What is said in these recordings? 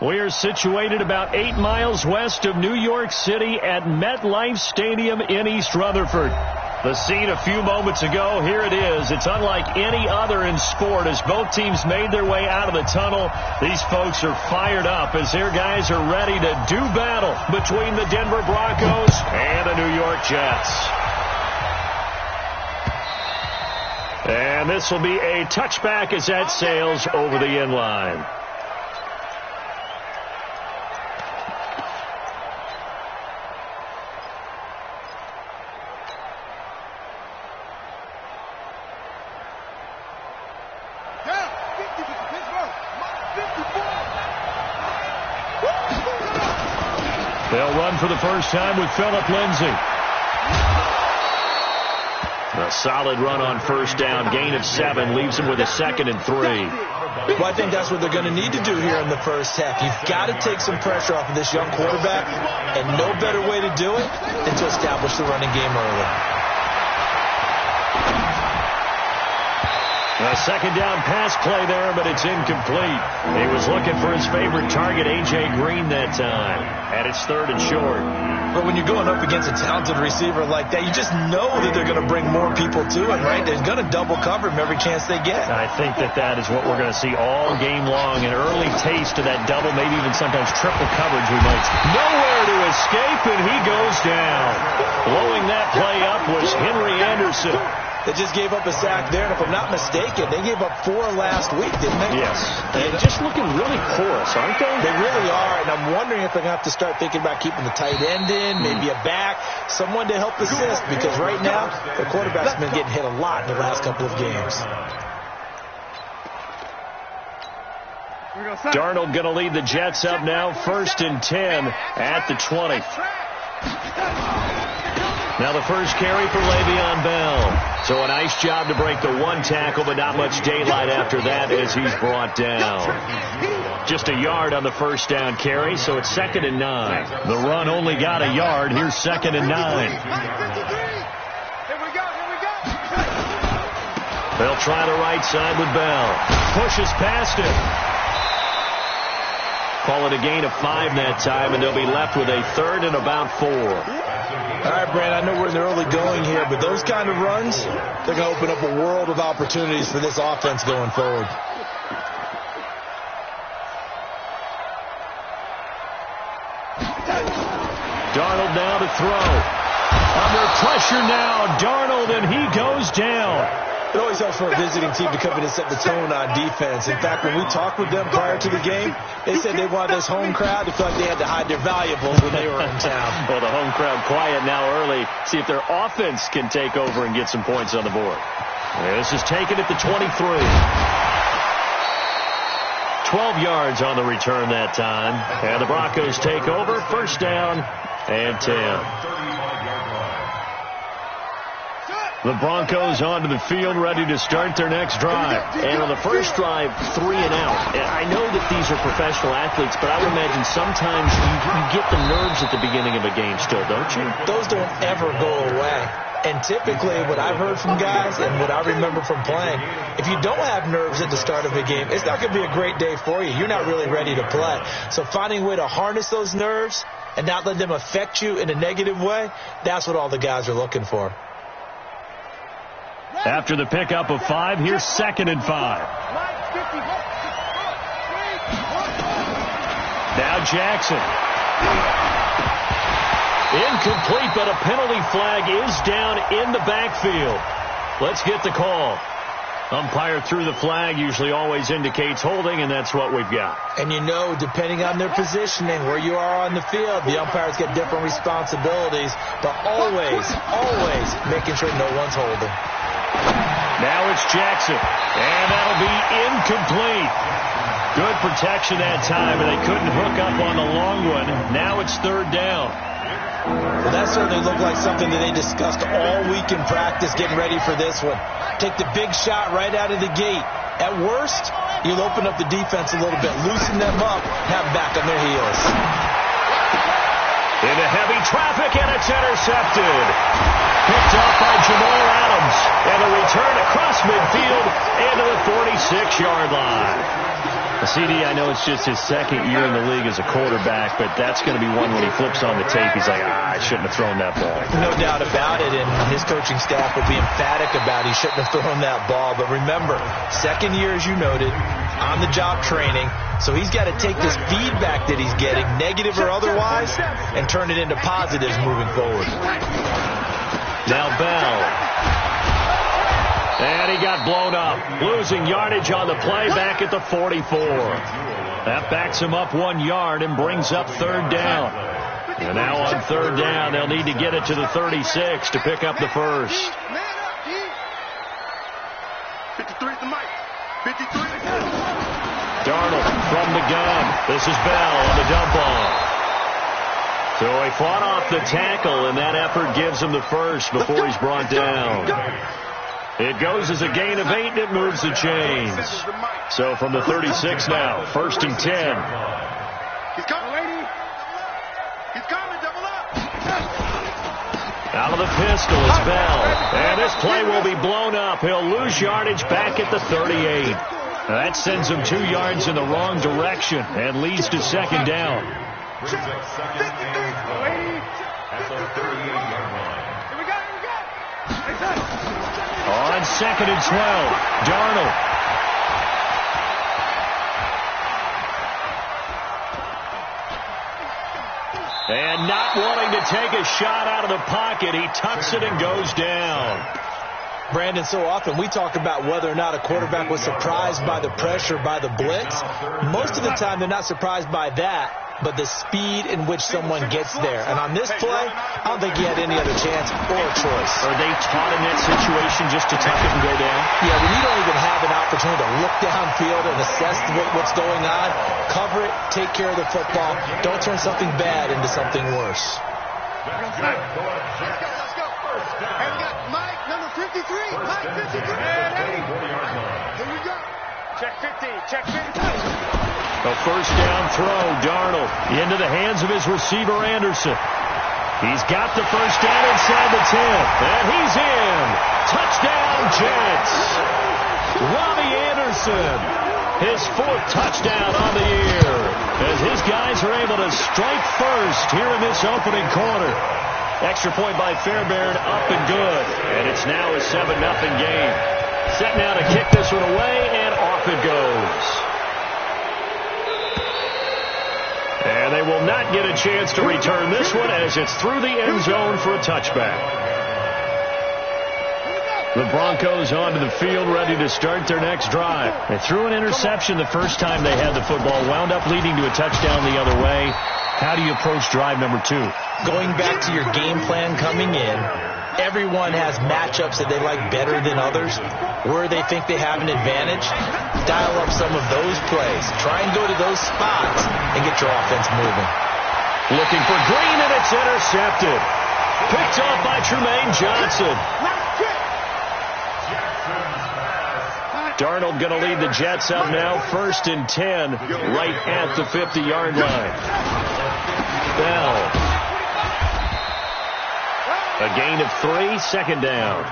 We are situated about 8 miles west of New York City at MetLife Stadium in East Rutherford. The scene a few moments ago, here it is. It's unlike any other in sport as both teams made their way out of the tunnel. These folks are fired up as their guys are ready to do battle between the Denver Broncos and the New York Jets. And this will be a touchback as that sails over the end line. They'll run for the first time with Phillip Lindsay. A solid run on first down. Gain of 7 leaves him with a 2nd and 3. Well, I think that's what they're going to need to do here in the first half. You've got to take some pressure off of this young quarterback, and no better way to do it than to establish the running game early. A second down pass play there, but it's incomplete. He was looking for his favorite target, A.J. Green, that time. And it's 3rd and short. But when you're going up against a talented receiver like that, you just know that they're going to bring more people to him, right? They're going to double cover him every chance they get. I think that is what we're going to see all game long. An early taste of that double, maybe even sometimes triple coverage we might see. Nowhere to escape, and he goes down. Blowing that play up was Henry Anderson. They just gave up a sack there, and if I'm not mistaken, they gave up 4 last week, didn't they? Yes. And just looking really porous, aren't they? They really are, and I'm wondering if they're going to have to start thinking about keeping the tight end in, maybe a back, someone to help assist, because right now, the quarterback's been getting hit a lot in the last couple of games. Darnold going to lead the Jets up now, 1st and 10 at the 20. Now the first carry for Le'Veon Bell. So a nice job to break the 1 tackle, but not much daylight after that as he's brought down. Just a yard on the first down carry, so it's 2nd and 9. The run only got a yard. Here's 2nd and 9. They'll try the right side with Bell. Pushes past him. Call it a gain of 5 that time, and they'll be left with a 3rd and about 4. All right, Brand, I know we're in the early going here, but those kind of runs, they're going to open up a world of opportunities for this offense going forward. Darnold now to throw. Under pressure now, Darnold, and he goes down. It always helps for a visiting team to come in and set the tone on defense. In fact, when we talked with them prior to the game, they said they wanted this home crowd to feel like they had to hide their valuables when they were in town. Well, the home crowd quiet now early. See if their offense can take over and get some points on the board. This is taken at the 23. 12 yards on the return that time. And the Broncos take over. 1st down and 10. The Broncos onto the field, ready to start their next drive. And on the first drive, 3 and out. I know that these are professional athletes, but I would imagine sometimes you get the nerves at the beginning of a game still, don't you? Those don't ever go away. And typically, what I've heard from guys and what I remember from playing, if you don't have nerves at the start of a game, it's not going to be a great day for you. You're not really ready to play. So finding a way to harness those nerves and not let them affect you in a negative way, that's what all the guys are looking for. After the pickup of 5, here's 2nd and 5. Now Jackson. Incomplete, but a penalty flag is down in the backfield. Let's get the call. Umpire threw the flag, usually always indicates holding, and that's what we've got. And you know, depending on their positioning, where you are on the field, the umpires get different responsibilities, but always making sure no one's holding. Now it's Jackson, and that'll be incomplete. Good protection that time, and they couldn't hook up on the long one. Now it's 3rd down. Well, that certainly looked like something that they discussed all week in practice getting ready for this one. Take the big shot right out of the gate. At worst, you'll open up the defense a little bit, loosen them up, have them back on their heels. Into heavy traffic, and it's intercepted. Picked up by Jamal Adams. And a return across midfield into the 46-yard line. CD, I know it's just his second year in the league as a quarterback, but that's going to be one when he flips on the tape. He's like, I shouldn't have thrown that ball. No doubt about it, and his coaching staff will be emphatic about he shouldn't have thrown that ball. But remember, second year, as you noted, on-the-job training, so he's got to take this feedback that he's getting, negative or otherwise, and turn it into positives moving forward. Now Bell. And he got blown up, losing yardage on the play back at the 44. That backs him up 1 yard and brings up third down. And now on third down, they'll need to get it to the 36 to pick up the first. 53 to Mike. 53 to Darnold from the gun. This is Bell on the dump off. So he fought off the tackle, and that effort gives him the first before he's brought down. It goes as a gain of 8, and it moves the chains. So from the 36 now, 1st and 10. He's coming, lady. He's coming, double up. Out of the pistol is Bell. And this play will be blown up. He'll lose yardage back at the 38. That sends him 2 yards in the wrong direction and leads to second down. Check. 53, lady. At the 38-yard line. Here we go. On 2nd and 12, Darnold. And not wanting to take a shot out of the pocket, he tucks it and goes down. Brandon, so often we talk about whether or not a quarterback was surprised by the pressure, by the blitz. Most of the time, they're not surprised by that, but the speed in which someone gets there. And on this play, I don't think he had any other chance or choice. Are they taught in that situation just to tuck it and go down? Yeah, when you don't even have an opportunity to look downfield and assess what's going on, cover it, take care of the football. Don't turn something bad into something worse. Let's go. And we got Mike, number 53. Mike, 53. Here we go. Check 50. Check 50. A first down throw, Darnold, into the hands of his receiver, Anderson. He's got the first down inside the 10, and he's in. Touchdown, Jets. Robbie Anderson, his 4th touchdown on the year, as his guys are able to strike first here in this opening quarter. Extra point by Fairbairn, up and good, and it's now a 7-0 game. Set now to kick this one away, and off it goes. And they will not get a chance to return this one as it's through the end zone for a touchback. The Broncos onto the field ready to start their next drive. They threw an interception the first time they had the football, wound up leading to a touchdown the other way. How do you approach drive number 2? Going back to your game plan coming in, everyone has matchups that they like better than others. Where they think they have an advantage, dial up some of those plays. Try and go to those spots and get your offense moving. Looking for Green, and it's intercepted. Picked off by Tremaine Johnson. Darnold going to lead the Jets up now, 1st and 10, right at the 50-yard line. Bell. A gain of 3, second down.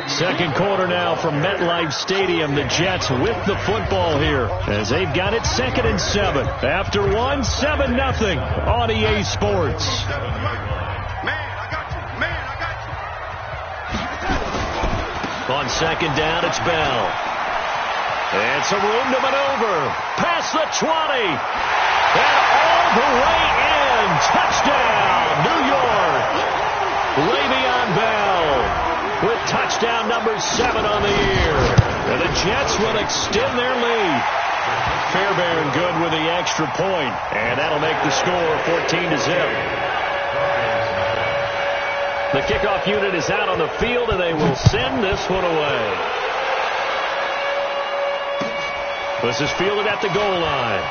Second quarter now from MetLife Stadium. The Jets with the football here as they've got it 2nd and 7. After 1, 7-0 on EA Sports. On second down, it's Bell. And some room to maneuver. Past the 20. And all the way in. Touchdown, New York. Le'Veon Bell with touchdown number 7 on the year. And the Jets will extend their lead. Fairbairn good with the extra point. And that'll make the score 14-0. The kickoff unit is out on the field, and they will send this one away. This is fielded at the goal line.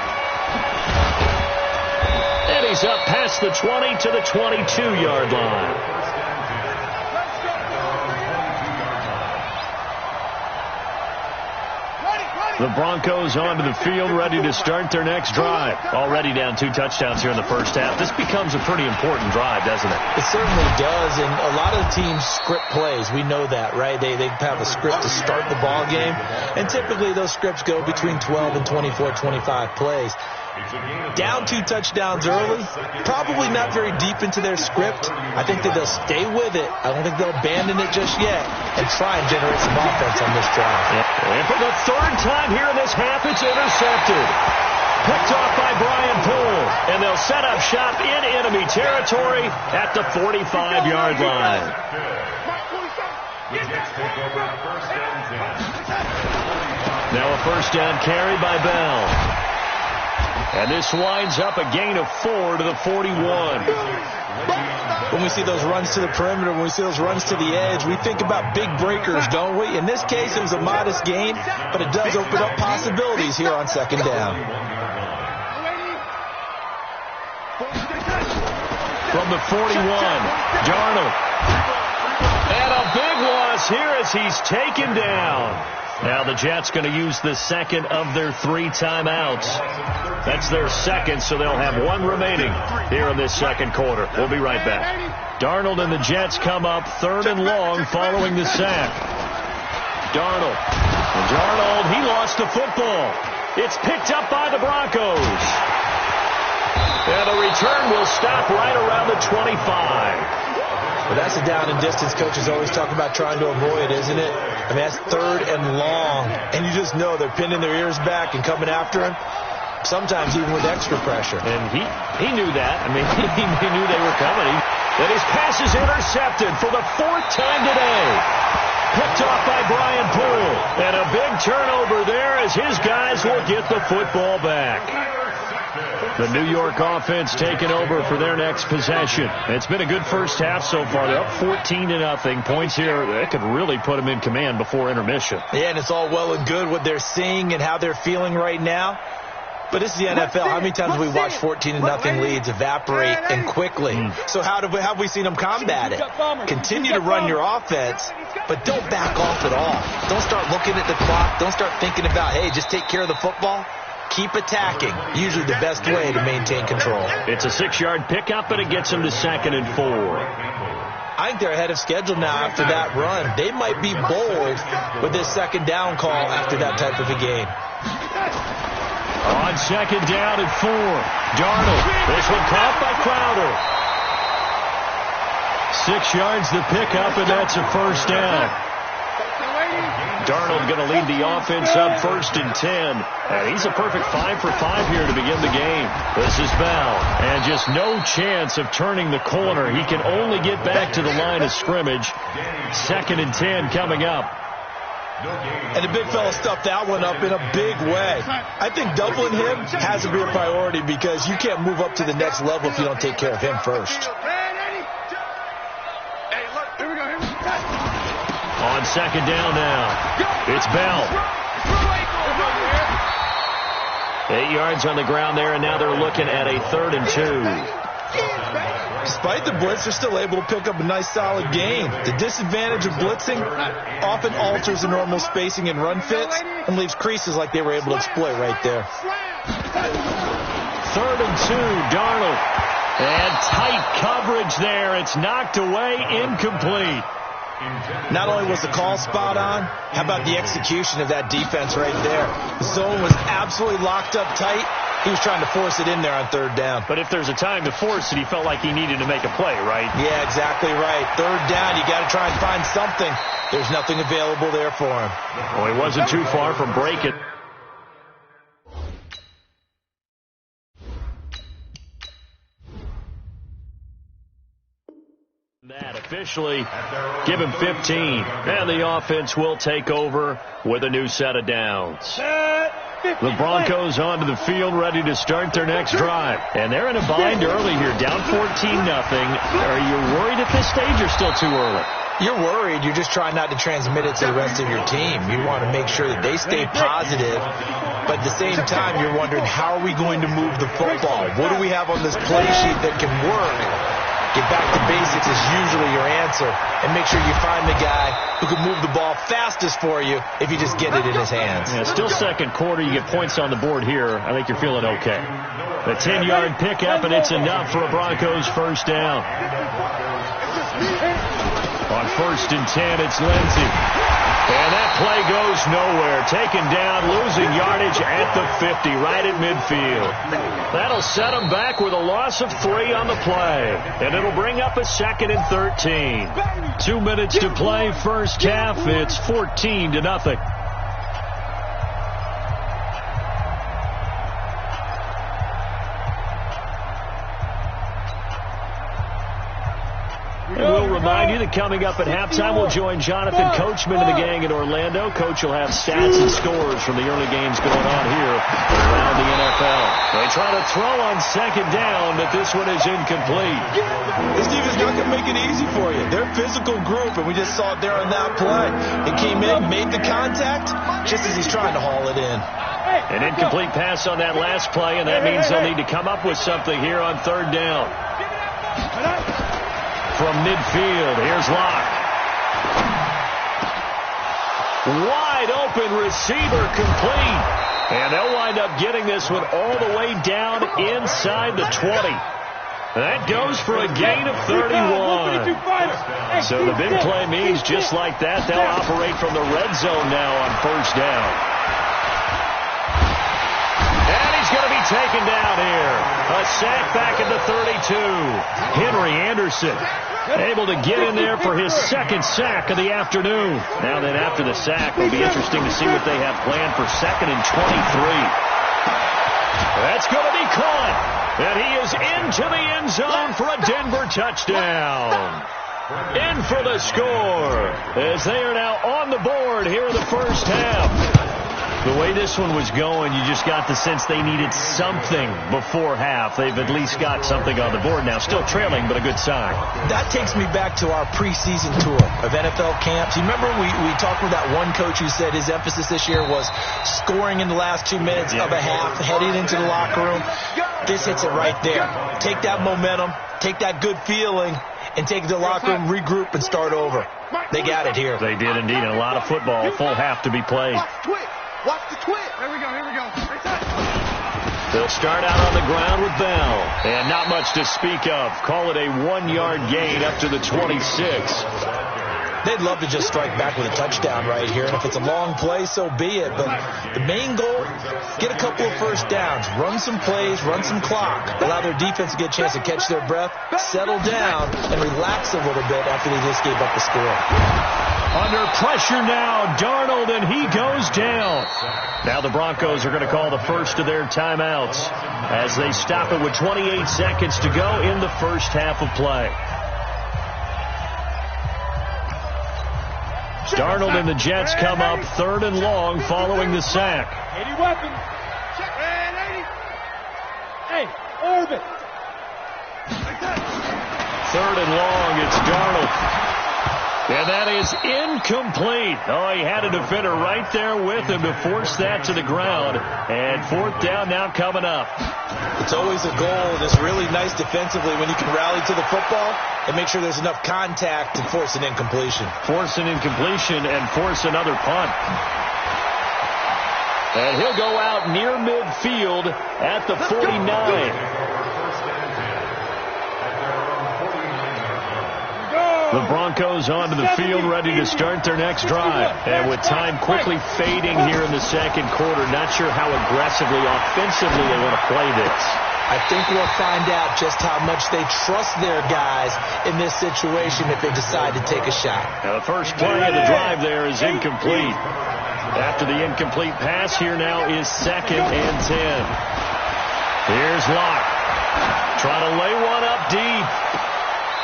And he's up past the 20 to the 22-yard line. The Broncos onto the field, ready to start their next drive. Already down 2 touchdowns here in the first half. This becomes a pretty important drive, doesn't it? It certainly does, and a lot of teams script plays. We know that, right? They have a script to start the ball game, and typically those scripts go between 12 and 24, 25 plays. Down 2 touchdowns early, probably not very deep into their script. I think that they'll stay with it. I don't think they'll abandon it just yet and try and generate some offense on this drive. And for the 3rd time here in this half, it's intercepted. Picked off by Brian Poole, and they'll set up shop in enemy territory at the 45-yard line. Now a first down carry by Bell. And this winds up a gain of 4 to the 41. When we see those runs to the perimeter, when we see those runs to the edge, we think about big breakers, don't we? In this case, it was a modest gain, but it does open up possibilities here on 2nd down. From the 41, Darnold. And a big loss here as he's taken down. Now the Jets going to use the second of their 3 timeouts. That's their second, so they'll have 1 remaining here in this 2nd quarter. We'll be right back. Darnold and the Jets come up 3rd and long following the sack. Darnold, he lost the football. It's picked up by the Broncos. And the return will stop right around the 25. Well, that's a down and distance coaches always talk about trying to avoid, isn't it? I mean, that's 3rd and long. And you just know they're pinning their ears back and coming after him, sometimes even with extra pressure. And he knew that. I mean, he knew they were coming. And his pass is intercepted for the 4th time today. Picked off by Brian Poole. And a big turnover there as his guys will get the football back. The New York offense taking over for their next possession. It's been a good first half so far. They're up 14-0. Points here that could really put them in command before intermission. Yeah, and it's all well and good what they're seeing and how they're feeling right now. But this is the NFL. How many times have we watched 14-0 leads evaporate and quickly? So how have we seen them combat it? Continue to run your offense, but don't back off at all. Don't start looking at the clock. Don't start thinking about, hey, just take care of the football. Keep attacking. Usually the best way to maintain control. It's a 6-yard pickup, and it gets them to 2nd and 4. I think they're ahead of schedule now after that run. They might be bold with this 2nd down call after that type of a game. On 2nd down and 4, Darnold. This one caught by Crowder. 6 yards the pickup, and that's a first down. Darnold going to lead the offense up 1st and 10. And he's a perfect 5 for 5 here to begin the game. This is Bell. And just no chance of turning the corner. He can only get back to the line of scrimmage. 2nd and 10 coming up. And the big fella stuffed that one up in a big way. I think doubling him has to be a priority because you can't move up to the next level if you don't take care of him first. On 2nd down now, it's Bell. 8 yards on the ground there, and now they're looking at a 3rd and 2. Despite the blitz, they're still able to pick up a nice, solid gain. The disadvantage of blitzing often alters the normal spacing and run fits and leaves creases like they were able to exploit right there. 3rd and 2, Darnold. And tight coverage there. It's knocked away, incomplete. Not only was the call spot on, how about the execution of that defense right there? The zone was absolutely locked up tight. He was trying to force it in there on 3rd down. But if there's a time to force it, he felt like he needed to make a play, right? Yeah, exactly right. 3rd down, you got to try and find something. There's nothing available there for him. Well, he wasn't too far from breaking. That officially give him 15, and the offense will take over with a new set of downs. The Broncos onto the field ready to start their next drive, and they're in a bind early here, down 14-0. Are you worried at this stage or still too early? You're worried. You're just trying not to transmit it to the rest of your team. You want to make sure that they stay positive, but at the same time you're wondering, how are we going to move the football? What do we have on this play sheet that can work Get back to basics is usually your answer, and make sure you find the guy who can move the ball fastest for you if you just get it in his hands. Yeah, still second quarter. You get points on the board here. I think you're feeling okay. A 10-yard pickup, and it's enough for a Broncos first down. On 1st and 10, it's Lindsey. And that play goes nowhere. Taken down, losing yardage at the 50, right at midfield. That'll set them back with a loss of 3 on the play. And it'll bring up a 2nd and 13. 2 minutes to play, first half. It's 14-0. And we'll remind you that coming up at halftime, we'll join Jonathan Coachman and the gang in Orlando. Coach will have stats and scores from the early games going on here around the NFL. They try to throw on 2nd down, but this one is incomplete. This defense is not going to make it easy for you. They're a physical group, and we just saw it there on that play. It came in, made the contact, just as he's trying to haul it in. An incomplete pass on that last play, and that means they'll need to come up with something here on 3rd down. From midfield, here's Locke. Wide open receiver, complete. And they'll wind up getting this one all the way down inside the 20. That goes for a gain of 31. So the big play means just like that, they'll operate from the red zone now on 1st down. And he's going to be taken down here. A sack back at the 32. Henry Anderson able to get in there for his 2nd sack of the afternoon. Now then, after the sack, it'll be interesting to see what they have planned for 2nd and 23. That's going to be caught. And he is into the end zone for a Denver touchdown. In for the score as they are now on the board here in the first half. The way this one was going, you just got the sense they needed something before half. They've at least got something on the board now. Still trailing, but a good sign. That takes me back to our preseason tour of NFL camps. You remember we talked with that one coach who said his emphasis this year was scoring in the last 2 minutes of a half, heading into the locker room. This hits it right there. Take that momentum, take that good feeling, and take the locker room, regroup, and start over. They got it here. They did indeed. And a lot of football, full half to be played. Watch the twit. Here we go. They'll start out on the ground with Bell. And not much to speak of. Call it a 1-yard gain up to the 26. They'd love to just strike back with a touchdown right here. And if it's a long play, so be it. But the main goal, get a couple of first downs. Run some plays, run some clock. Allow their defense to get a chance to catch their breath, settle down, and relax a little bit after they just gave up the score. Under pressure now, Darnold, and he goes down. Now the Broncos are going to call the first of their timeouts as they stop it with 28 seconds to go in the first half of play. Darnold and the Jets come up 3rd and long following the sack. 80 weapons. Check. And 80. Hey, orbit. 3rd and long, it's Darnold. And that is incomplete. Oh, he had a defender right there with him to force that to the ground. And 4th down now coming up. It's always a goal, and it's really nice defensively when you can rally to the football and make sure there's enough contact to force an incompletion. Force an incompletion and force another punt. And he'll go out near midfield at the 49. The Broncos onto the field, ready to start their next drive. And with time quickly fading here in the second quarter, not sure how aggressively, offensively they want to play this. I think we'll find out just how much they trust their guys in this situation if they decide to take a shot. Now the first play of the drive there is incomplete. After the incomplete pass, here now is 2nd and 10. Here's Locke. Trying to lay one up deep.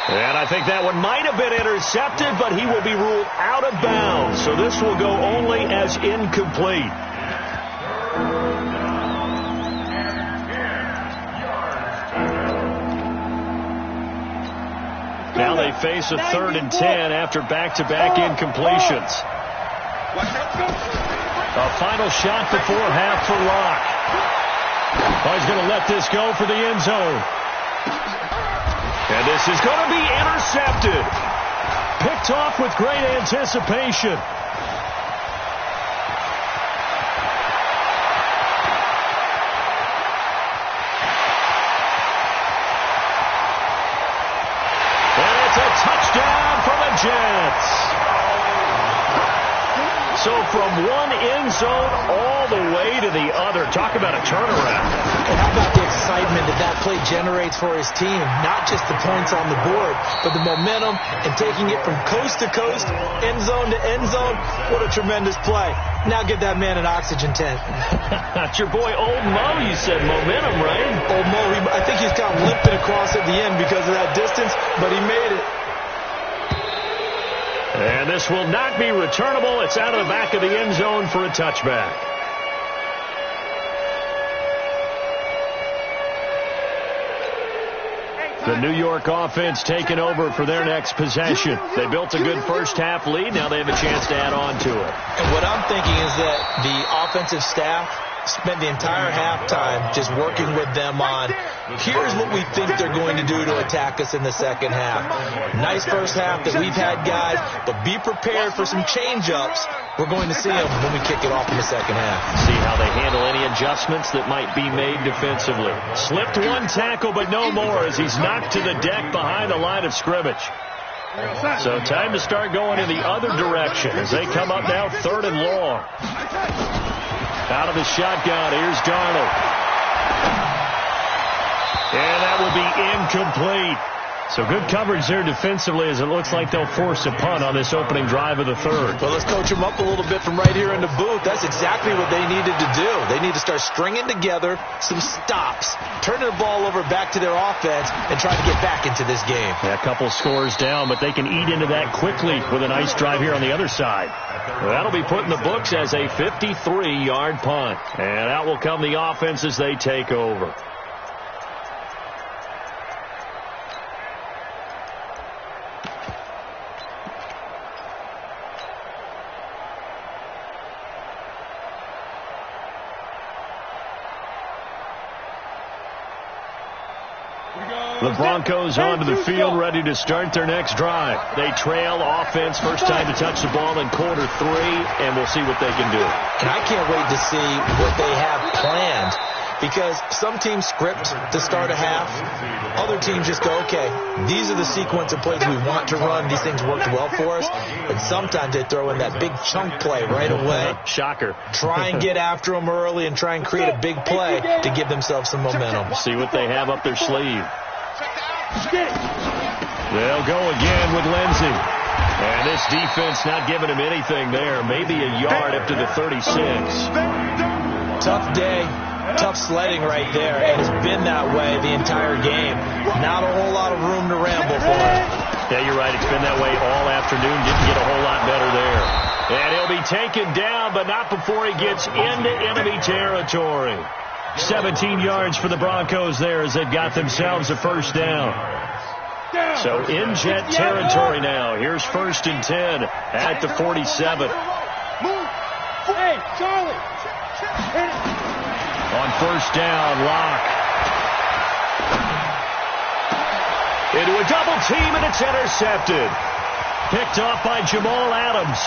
And I think that one might have been intercepted, but he will be ruled out of bounds. So this will go only as incomplete. Now they face a 3rd and 10 after back-to-back incompletions. A final shot before half for Locke. Oh, he's going to let this go for the end zone. And This is going to be intercepted. Picked off with great anticipation. Touchdown for the Jets. So from one end zone all the way to the other. Talk about a turnaround. And how about the excitement that play generates for his team? Not just the points on the board, but the momentum and taking it from coast to coast, end zone to end zone. What a tremendous play. Now get that man an oxygen tent. That's your boy Old Mo. You said momentum, right? Old Mo, I think he's kind of limping across at the end because of that distance, but he made it. And this will not be returnable. It's out of the back of the end zone for a touchback. The New York offense taking over for their next possession. They built a good first-half lead. Now they have a chance to add on to it. And what I'm thinking is that the offensive staff spent the entire halftime just working with them on, here's what we think they're going to do to attack us in the second half. Nice first half that we've had, guys, but be prepared for some change-ups. We're going to see them when we kick it off in the second half. See how they handle any adjustments that might be made defensively. Slipped one tackle, but no more as he's knocked to the deck behind the line of scrimmage. So time to start going in the other direction as they come up now 3rd and long. Out of the shotgun, here's Darnold. And that will be incomplete. So good coverage there defensively as it looks like they'll force a punt on this opening drive of the 3rd. Well, let's coach them up a little bit from right here in the booth. That's exactly what they needed to do. They need to start stringing together some stops, turning the ball over back to their offense, and try to get back into this game. Yeah, a couple scores down, but they can eat into that quickly with a nice drive here on the other side. Well, that'll be put in the books as a 53-yard punt. And out will come the offense as they take over. The Broncos onto the field, ready to start their next drive. They trail offense, first time to touch the ball in quarter 3, and we'll see what they can do. And I can't wait to see what they have planned, because some teams script to start a half. Other teams just go, okay, these are the sequence of plays we want to run. These things worked well for us. But sometimes they throw in that big chunk play right away. Shocker. Try and get after them early and try and create a big play to give themselves some momentum. See what they have up their sleeve. They'll go again with Lindsey. And this defense not giving him anything there. Maybe a yard up to the 36. Tough day. Tough sledding right there. And it's been that way the entire game. Not a whole lot of room to ramble for him. Yeah, you're right. It's been that way all afternoon. Didn't get a whole lot better there. And he'll be taken down, but not before he gets into enemy territory. 17 yards for the Broncos there as they've got themselves a first down. So in Jet territory now. Here's 1st and 10 at the 47. Hey, Charlie. On first down, Locke. Into a double team, and it's intercepted. Picked off by Jamal Adams.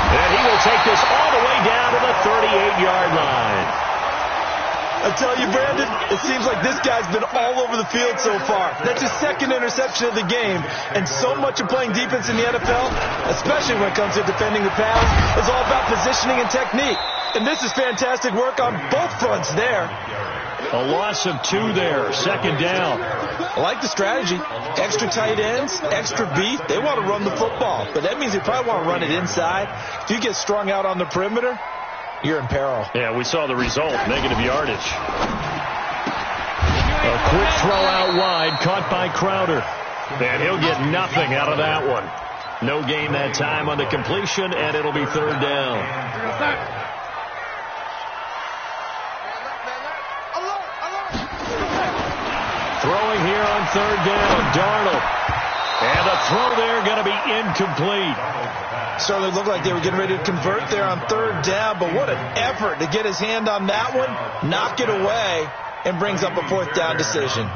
And he will take this all the way down to the 38-yard line. I tell you, Brandon, it seems like this guy's been all over the field so far. That's his 2nd interception of the game. And so much of playing defense in the NFL, especially when it comes to defending the pass, is all about positioning and technique. And this is fantastic work on both fronts there. A loss of 2 there, 2nd down. I like the strategy. Extra tight ends, extra beef. They want to run the football, but that means they probably want to run it inside. If you get strung out on the perimeter, you're in peril. Yeah, we saw the result, negative yardage. A quick throw out wide, caught by Crowder. And he'll get nothing out of that one. No gain that time on the completion, and it'll be 3rd down. Throwing here on 3rd down, Darnold. And the throw there going to be incomplete. Certainly looked like they were getting ready to convert there on 3rd down, but what an effort to get his hand on that one, knock it away, and brings up a 4th down decision.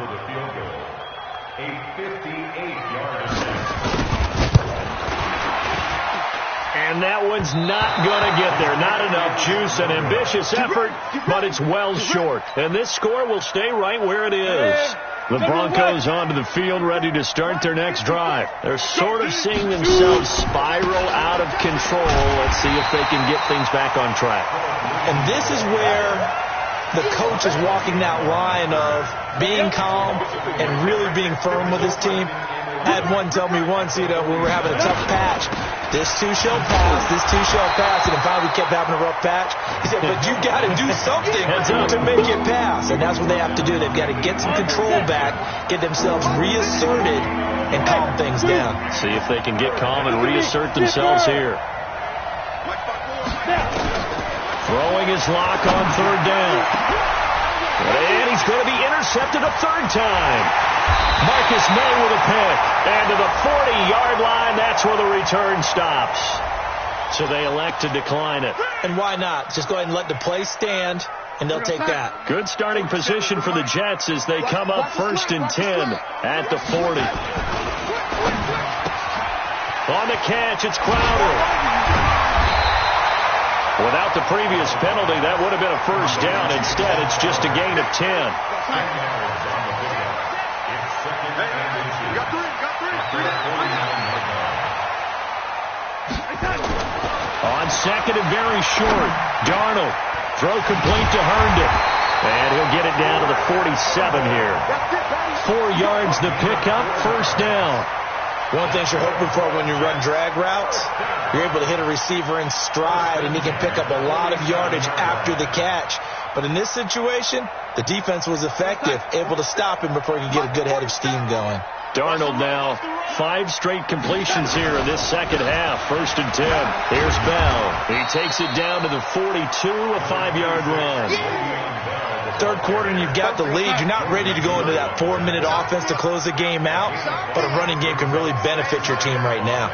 And that one's not going to get there. Not enough juice. An ambitious effort, but it's well short. And this score will stay right where it is. The Broncos onto the field, ready to start their next drive. They're sort of seeing themselves spiral out of control. Let's see if they can get things back on track. And this is where the coach is walking that line of being calm and really being firm with his team. I had one tell me once, when we were having a tough patch, this too shall pass, this too shall pass, and finally we kept having a rough patch. He said, but you got to do something to make it pass, and that's what they have to do. They've got to get some control back, get themselves reasserted, and calm things down. See if they can get calm and reassert themselves here. Throwing his lock on 3rd down. And he's going to be intercepted a 3rd time. Marcus May with a pick. And to the 40-yard line, that's where the return stops. So they elect to decline it. And why not? Just go ahead and let the play stand, and they'll take that. Good starting position for the Jets as they come up 1st and 10 at the 40. On the catch, it's Crowder. Without the previous penalty, that would have been a 1st down. Instead, it's just a gain of 10. On 2nd and very short, Darnold. Throw complete to Herndon. And he'll get it down to the 47 here. 4 yards the pickup, 1st down. One thing you're hoping for when you run drag routes, you're able to hit a receiver in stride, and he can pick up a lot of yardage after the catch. But in this situation, the defense was effective, able to stop him before he could get a good head of steam going. Darnold now 5 straight completions here in this second half. 1st and 10. Here's Bell. He takes it down to the 42, a 5-yard run. 3rd quarter and you've got the lead. You're not ready to go into that 4-minute offense to close the game out, but a running game can really benefit your team right now.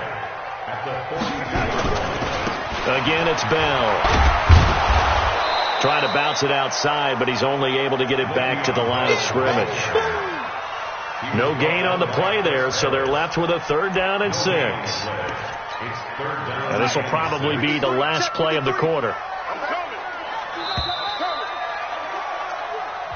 Again, it's Bell. Trying to bounce it outside, but he's only able to get it back to the line of scrimmage. No gain on the play there, so they're left with a 3rd down and 6. And this will probably be the last play of the quarter.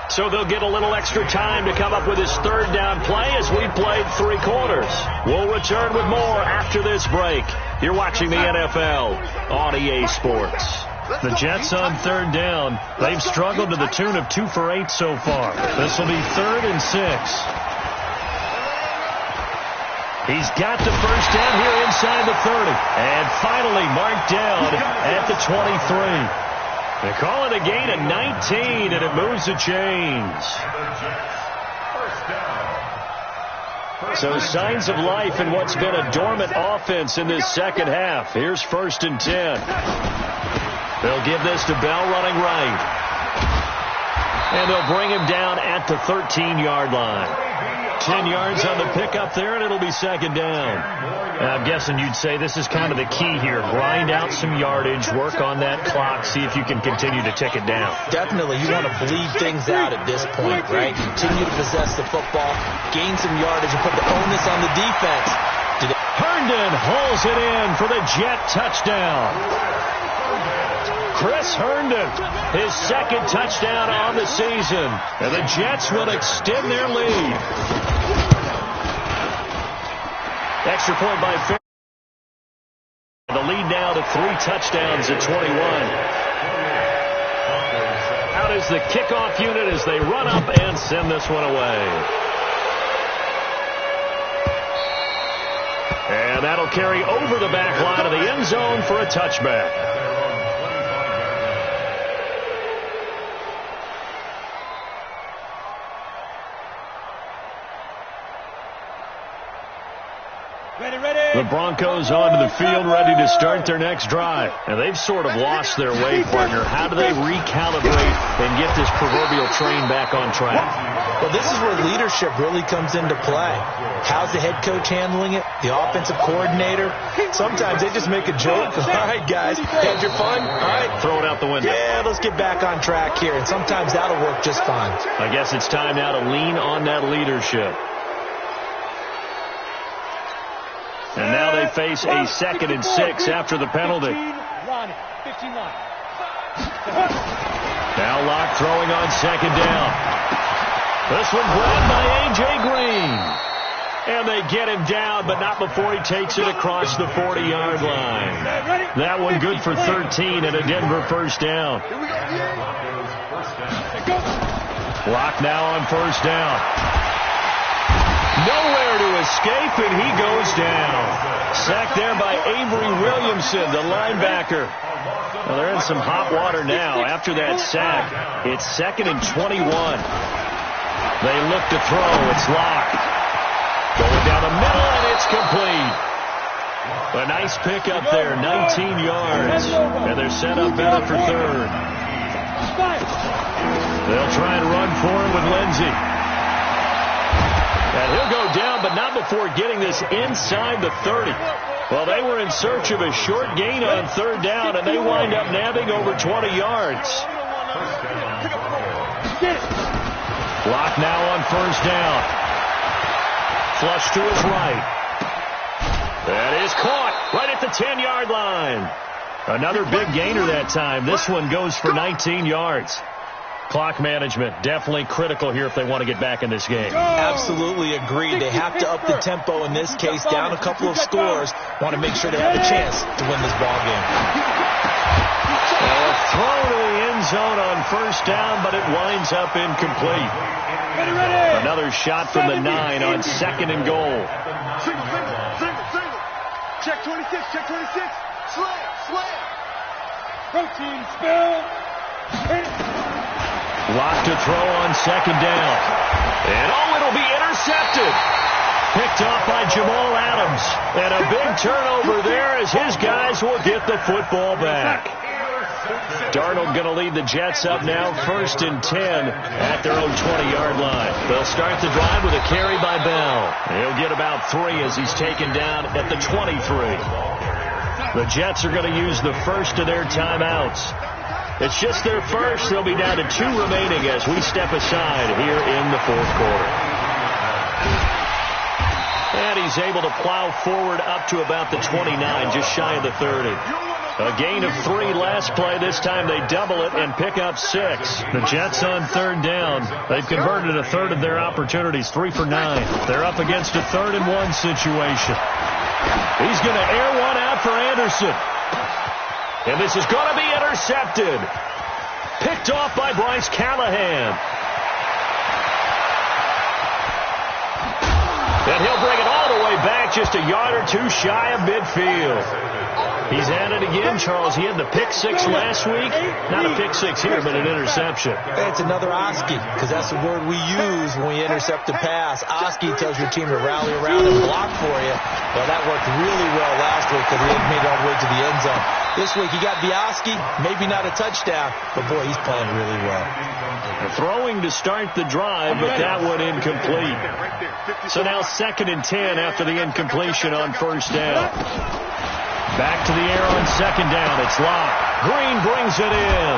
So they'll get a little extra time to come up with his 3rd down play as we played 3 quarters. We'll return with more after this break. You're watching the NFL on EA Sports. The Jets on 3rd down. They've struggled to the tune of 2 for 8 so far. This will be 3rd and 6. He's got the 1st down here inside the 30. And finally marked down at the 23. They call it a gain of 19, and it moves the chains. So signs of life in what's been a dormant offense in this second half. Here's 1st and 10. They'll give this to Bell running right. And they'll bring him down at the 13-yard line. 10 yards on the pickup there, and it'll be 2nd down. I'm guessing you'd say this is kind of the key here. Grind out some yardage, work on that clock, see if you can continue to tick it down. Definitely. You want to bleed things out at this point, right? Continue to possess the football, gain some yardage, and put the onus on the defense. Herndon hauls it in for the Jet touchdown. Chris Herndon, his 2nd touchdown on the season. And the Jets will extend their lead. Extra point by Fair. The lead now to 3 touchdowns at 21. Out is the kickoff unit as they run up and send this one away. And that'll carry over the back line of the end zone for a touchback. The Broncos onto the field ready to start their next drive. And they've sort of lost their way, partner. How do they recalibrate and get this proverbial train back on track? Well, this is where leadership really comes into play. How's the head coach handling it? The offensive coordinator? Sometimes they just make a joke. All right, guys, had your fun? All right. Throw it out the window. Yeah, let's get back on track here. And sometimes that'll work just fine. I guess it's time now to lean on that leadership. And now they face a 2nd and 6 after the penalty. Now Locke throwing on 2nd down. This one grabbed by A.J. Green. And they get him down, but not before he takes it across the 40-yard line. That one good for 13 and a Denver first down. Locke now on 1st down. Nowhere to escape, and he goes down. Sacked there by Avery Williamson, the linebacker. Well, they're in some hot water now. After that sack, it's 2nd and 21. They look to throw. It's Locke. Going down the middle, and it's complete. A nice pickup there, 19 yards. And they're set up better for 3rd. They'll try and run for him with Lindsey. And he'll go down, but not before getting this inside the 30. Well, they were in search of a short gain on 3rd down, and they wind up nabbing over 20 yards. Locke now on 1st down. Flush to his right. That is caught right at the 10-yard line. Another big gainer that time. This one goes for 19 yards. Clock management definitely critical here if they want to get back in this game. Absolutely agreed. They have to up the tempo in this case, down a couple of scores. Want to make sure they have a chance to win this ball game. Throw to the end zone on 1st down, but it winds up incomplete. Another shot from the 9 on 2nd and goal. Check 26, check 26. Slam. Protein spill. Locke to throw on 2nd down. And it'll be intercepted. Picked off by Jamal Adams. And a big turnover there as his guys will get the football back. Darnold going to lead the Jets up now, 1st and 10 at their own 20-yard line. They'll start the drive with a carry by Bell. He'll get about 3 as he's taken down at the 23. The Jets are going to use the first of their timeouts. It's just their first. They'll be down to 2 remaining as we step aside here in the 4th quarter. And he's able to plow forward up to about the 29, just shy of the 30. A gain of 3 last play. This time they double it and pick up 6. The Jets on 3rd down. They've converted a third of their opportunities, 3 for 9. They're up against a 3rd and 1 situation. He's going to air one out for Anderson. And this is going to be intercepted. Picked off by Bryce Callahan. And he'll bring it all the way back, just a yard or 2 shy of midfield. He's at it again, Charles. He had the pick 6 last week. Not a pick 6 here, but an interception. It's another Oski, because that's the word we use when we intercept a pass. Oski tells your team to rally around and block for you. Well, that worked really well last week because he had made it all the way to the end zone. This week he got Oski, maybe not a touchdown, but boy, he's playing really well. Throwing to start the drive, but that one incomplete. So now 2nd and 10 after the incompletion on 1st down. Back to the air on 2nd down. It's Locke. Green brings it in.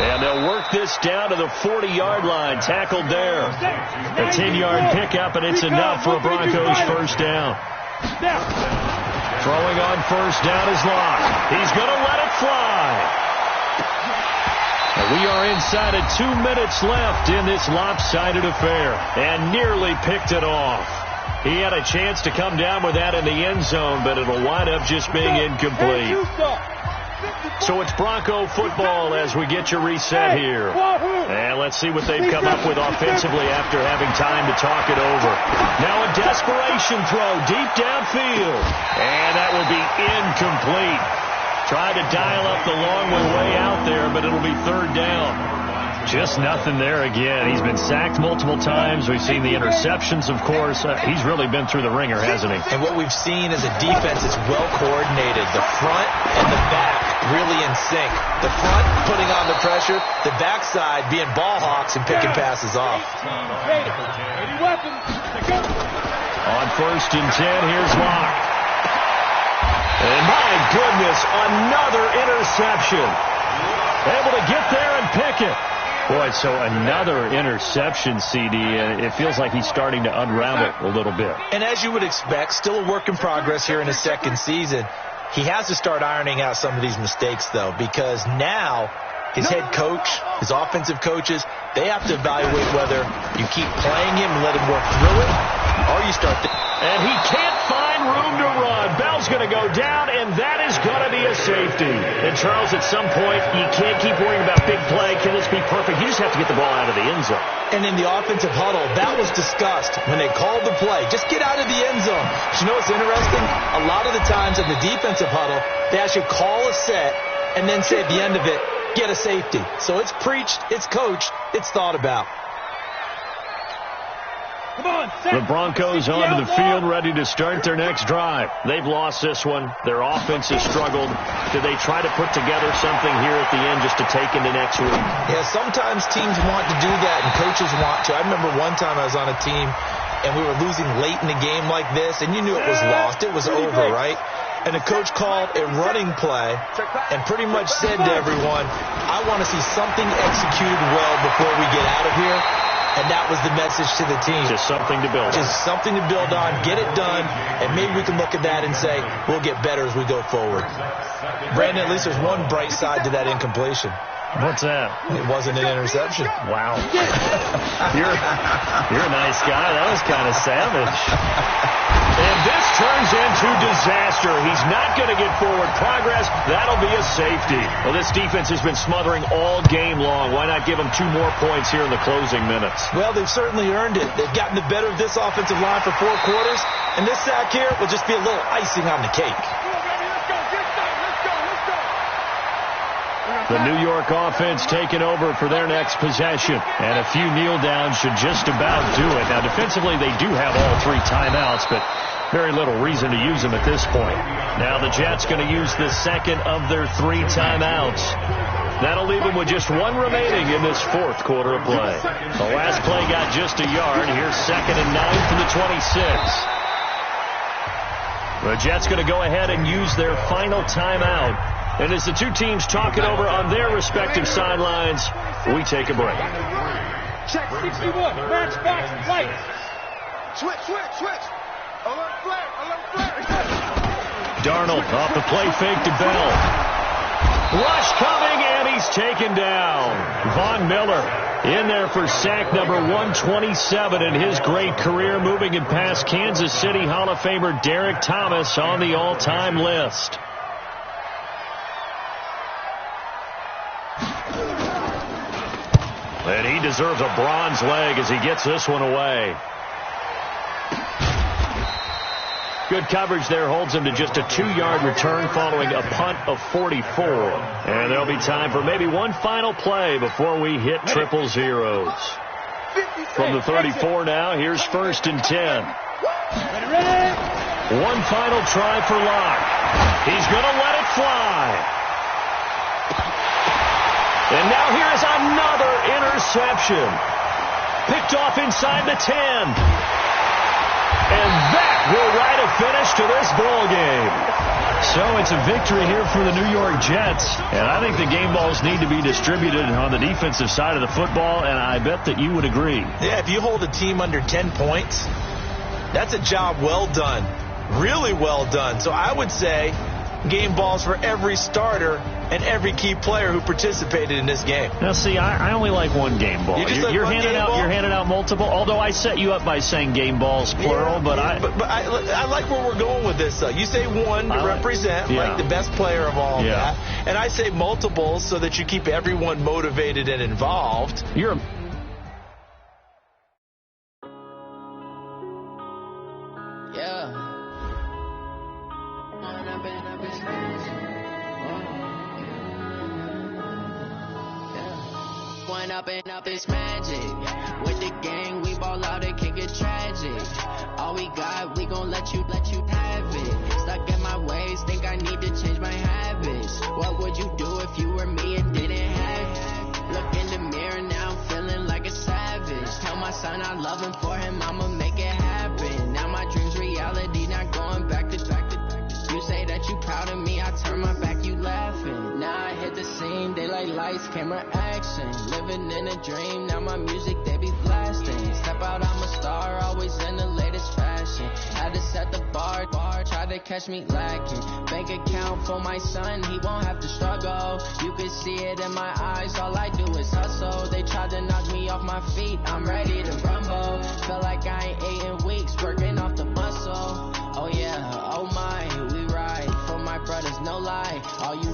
And they'll work this down to the 40-yard line. Tackled there. A 10-yard pickup, and it's enough for a Broncos first down. Throwing on 1st down is Locke. He's going to let it fly. And we are inside of 2 minutes left in this lopsided affair. And nearly picked it off. He had a chance to come down with that in the end zone, but it'll wind up just being incomplete. So it's Bronco football as we get your reset here. And let's see what they've come up with offensively after having time to talk it over. Now a desperation throw deep downfield. And that will be incomplete. Tried to dial up the long way out there, but it'll be 3rd down. Just nothing there again. He's been sacked multiple times. We've seen the interceptions, of course. He's really been through the ringer, hasn't he? And what we've seen is a defense is well coordinated. The front and the back really in sync. The front putting on the pressure, the backside being ball hawks and picking passes off. On 1st and 10, here's Locke. And my goodness, another interception. Able to get there and pick it. Boy, so another interception, CD, and it feels like he's starting to unravel a little bit. And as you would expect, still a work in progress here in his second season. He has to start ironing out some of these mistakes, though, because now his head coach, his offensive coaches, they have to evaluate whether you keep playing him and let him work through it, or you start and he can't find room to run. Bell's going to go down, and that is going to be a safety. And, Charles, at some point, you can't keep worrying about big play. Can this be perfect? You just have to get the ball out of the end zone. And in the offensive huddle, that was discussed when they called the play. Just get out of the end zone. But you know what's interesting? A lot of the times in the defensive huddle, they actually call a set and then say at the end of it, get a safety. So it's preached, it's coached, it's thought about. The Broncos onto the field, ready to start their next drive. They've lost this one. Their offense has struggled. Do they try to put together something here at the end just to take into next week? Yeah, sometimes teams want to do that, and coaches want to. I remember one time I was on a team, and we were losing late in a game like this, and you knew it was lost. It was over, right? And the coach called a running play and pretty much said to everyone, I want to see something executed well before we get out of here. And that was the message to the team. Just something to build on. Just something to build on, get it done, and maybe we can look at that and say, we'll get better as we go forward. Brandon, at least there's one bright side to that incompletion. What's that? It wasn't an interception. Wow. You're a nice guy. That was kind of savage. And this turns into disaster. He's not going to get forward progress. That'll be a safety. Well, this defense has been smothering all game long. Why not give them 2 more points here in the closing minutes? Well, they've certainly earned it. They've gotten the better of this offensive line for 4 quarters. And this sack here will just be a little icing on the cake. The New York offense taking over for their next possession. And a few kneel downs should just about do it. Now, defensively, they do have all 3 timeouts, but very little reason to use them at this point. Now the Jets going to use the second of their 3 timeouts. That'll leave them with just 1 remaining in this 4th quarter of play. The last play got just a yard. Here's 2nd and 9 from the 26. The Jets going to go ahead and use their final timeout. And as the 2 teams talk it over on their respective sidelines, we take a break. Check 61. Match box right. Switch. Alert flare. Darnold off the play fake to Bell. Rush coming, and he's taken down. Von Miller in there for sack number 127 in his great career, moving it past Kansas City Hall of Famer Derek Thomas on the all-time list. And he deserves a bronze leg as he gets this one away. Good coverage there holds him to just a 2-yard return following a punt of 44. And there'll be time for maybe one final play before we hit triple zeros. From the 34 now, here's 1st and 10. One final try for Locke. He's going to let it fly. And now here's another interception. Picked off inside the 10. And that will write a finish to this ball game. So it's a victory here for the New York Jets. And I think the game balls need to be distributed on the defensive side of the football, and I bet that you would agree. Yeah, if you hold a team under 10 points, that's a job well done. Really well done. So I would say game balls for every starter and every key player who participated in this game. Now, see, I only like one game ball. You're handing out multiple. Although I set you up by saying game balls plural, yeah, but I like where we're going with this. Though you say one to represent like the best player of all of that, and I say multiples so that you keep everyone motivated and involved. You're one up and up, it's magic. With the gang, we ball out and kick it tragic. All we got, we gon' let you have it. Stuck in my ways, think I need to change my habits. What would you do if you were me and didn't have it? Look in the mirror, now I'm feeling like a savage. Tell my son I love him, for him I'ma make it happen. Now my dream's reality, not going back to. You say that you proud of me, I turn my back, you laughing. Now I hit the scene, they like lights, camera, action. Living in a dream, now my music, they be blasting. Step out, I'm a star, always in the latest fashion. Had to set the bar, try to catch me lacking. Bank account for my son, he won't have to struggle. You can see it in my eyes, all I do is hustle. They tried to knock me off my feet, I'm ready to rumble. Feel like I ain't ate in weeks, working off the muscle. Oh yeah, oh my, we ride for my brothers, no lie. All you